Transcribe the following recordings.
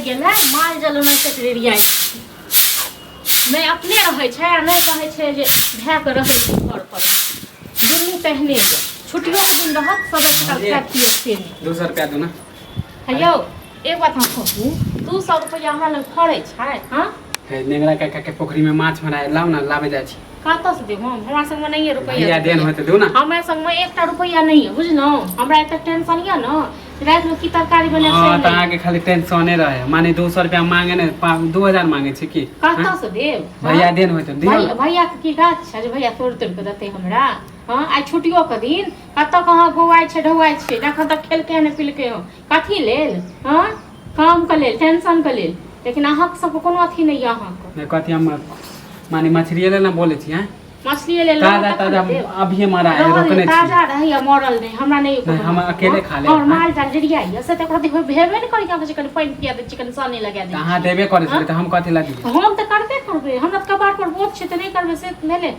गेलै माल जल नहि ककरे रियाइ नहि अपने रहै छै आ नहि कहै छै जे भए कऽ रहै छै घर पर दुनू तेहने छुट्टियोके दिन रहत सब खा पिए से 200 रुपया दो ना हेयौ एक बात हम कहू 200 रुपया हमरा लग फड़ै छै हाँ नेंगरा काका के पोखरी में माछ मराए लाउ ना लाबे जाइ छी कतऽ से देब हम हमरा संग में नहीं रुपया भैया देन होते दो ना हमरा संग में 1 रुपया नहीं है बुझलौं हमरा एत टेंशन या न रात में की तरकारी बने से हां त आगे खाली टेंशने रहे माने 200 रुपया मांगे ने 2000 मांगे छै की कतऽ से देब भैया देन होते दियो भैया के की गाछ छै जे भैया तोड़ के देते हमरा हां आई छुट्टियो के दिन कतऽ कहाँ गोवाई छै ढौआई छै जखन तक खेलके ने पिलके हो कथी लेल हां काम के लेल टेंशन के लेल लेकिन अहाँ सब कोनो अथी नहीं है अहाँ को नहीं कथी हम माने मछली ले ना बोले छी हैं मछली ले लो ताजा अभी मारा है रोकने छी ताजा रही मरल नहीं हमरा नहीं हम अकेले खा ले और माल जाल जरिया से त कथी भेबे नहीं करी कि चिकन पानी पिया दे चिकन सानी लगा दे कहां देबे करे छै त हम कथी ला दिए हम त करबे करबे हमरा त कबाड़ पर बोझ छै त नहीं करबे से भेले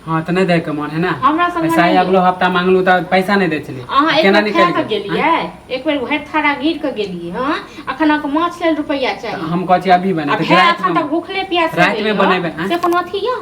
हां त नहीं दे के मन है ना हमरा संग ऐसा ही अगलो हफ्ता मांगलू त पैसा नहीं दे छली केना निकल के गेलिए एक बेर घर थारा गिर के गेलिए हां अखन के माछ लेल रुपया चाहिए हम कहै छी अभी बने त रात में तक भूखले प्यास रात में बनेबे से कोनो अथी या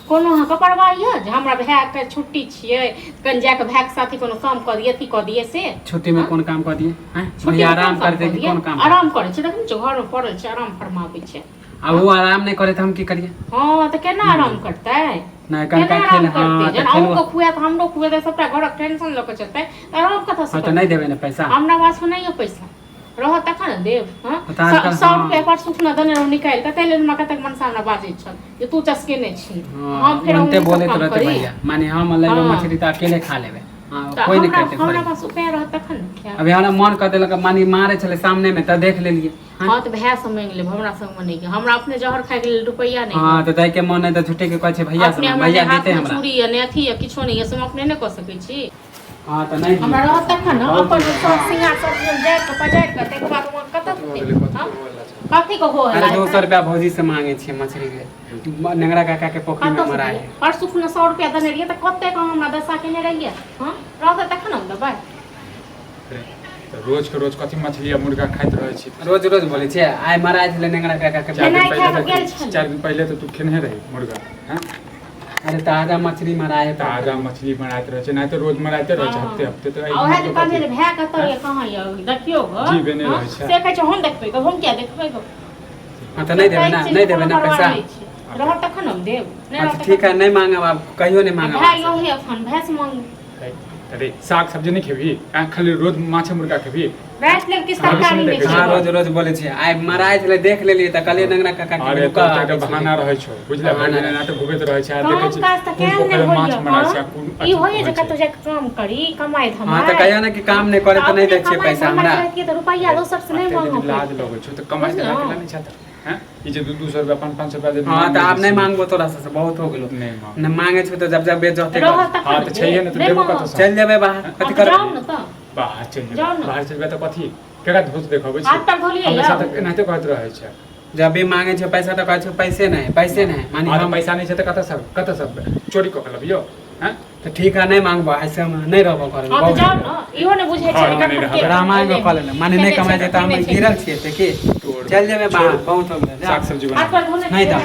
कोनो हाँ परवाह ये जे हमरा भाय के छुट्टी छिए कन जाके भाय के साथी कोनो काम कर दिए थी कर दिए से छुट्टी में कोन काम कर दिए हैं भैया आराम कर दे कि कोन काम आराम करे छै देखन घर में पड़ल छै आराम फरमाबै छै आ वो आराम नहीं करे त हम की करिए हां त केना आराम करतै नहीं कनका खेल हां त हमको खुआ त हमरो खुआ दे सबटा घर के टेंशन ल के चलतै आराम कथा से त नहीं देबे ना पैसा हमरा पास में नहीं है पैसा रह तखन देव हां 100 रुपया पर सुखना दने निकाल कते लेल म कतक मन सामने बाजै छ जे तू चसके नहीं छी हम फिर उनते बोले तो रहते भैया माने हम ले लो मछली त अकेले खा लेबे हां कोई नहीं करते हमरा पास रुपया रह तखन अभी हमरा मन कर देलक मानी मारे छले सामने में त देख लेलिए हां त भैया से मांग ले हमरा संग में नहीं हमरा अपने जहर खाए के रुपया नहीं हां त दाई के मन है त छुट्टी के कहै छै भैया से भैया देते हमरा चूड़ी ने अथी किछो नहीं है से हम अपने नहीं क सकै छी हां त नहीं हमरा रह तखन अपन सिंगार सब जाय के पजाय के तक बाद हम कत कथी को हो है 200 रुपया भौजी से मांगे छी मछली के नेंगरा काका के पोखरी में मरा है पर सुखना 100 रुपया देने रहिए त कते का हमरा दशा केने रहिए हां रह तखन हम देबै रोज के रोज कथी मछली या मुर्गा खाइत रहै छी रोज रोज बोले छै आइ मरा छले नेंगरा काका के 4 दिन पहले तो तू खेने रही मुर्गा हैं अरे ताजा मछली मराए ताजा मछली बनाते रहे छै नहीं तो रोज मराते रहे छै हफ्ते हफ्ते तो ओहे जे काजे भए कत ये कहां ये देखियो ग जी बने रहे छै से कहै छै हम देखबै ग हम क्या देखबै ग हां त नहीं देबे ना पैसा रह तखन हम देब अच्छा ठीक है नहीं मांगब अब कहियो नहीं मांगब भाई यो है अपन भैंस मांग अरे साग सब्जी नहीं खेबी खाली रोज माछ मुर्गा खेबी रात लेल किस तरकारी नहीं हां रोज रोज बोले छै आइ मराए छले देख लेलिए त कले नंगरा काका के अरे तो एकटा बहाना रहै छौ बुझले ना तो भूखैत रहै छै आ देखै छी कोन माछ मरा छै ई होय जे कतो जे काम करी कमाई धमाई हां त कहियो ना कि काम नहीं करे त नहीं दै छै पैसा हमरा के त रुपया दोसर से नहीं मांगब लाज लगै छौ त कमाई देला के नहीं छत हैं ई जे 200 रुपया 500 रुपया दे हां त आप नहीं मांगबो तोरा से बहुत हो गेलो नहीं मांग न मांगे छ त जब बेजते हां त छैहे न त देबो कत से चल जेबे बाहर कथि कर जाओ न त बाहर चल जेबे बाहर चल जेबे त कथि केका धोस देखबै छै हाथ पर धोलिए हमेशा त एनाहिते कहत रहै छै जब भी मांगे छ पैसा त कहै छ पैसे नहीं मानी हम पैसा नहीं छै त कत सब चोरी क लेबियो हैं तो ठीक है नहीं मांगबो ऐसे में नहीं रहबो करे हां जाओ न इहो ने बुझै छै के रामायण में कल माने नहीं कमाए जे त हम गिरल छिए त के चल जेबे बाहर बहुत हो गेल साग सब्जी बना नहीं दा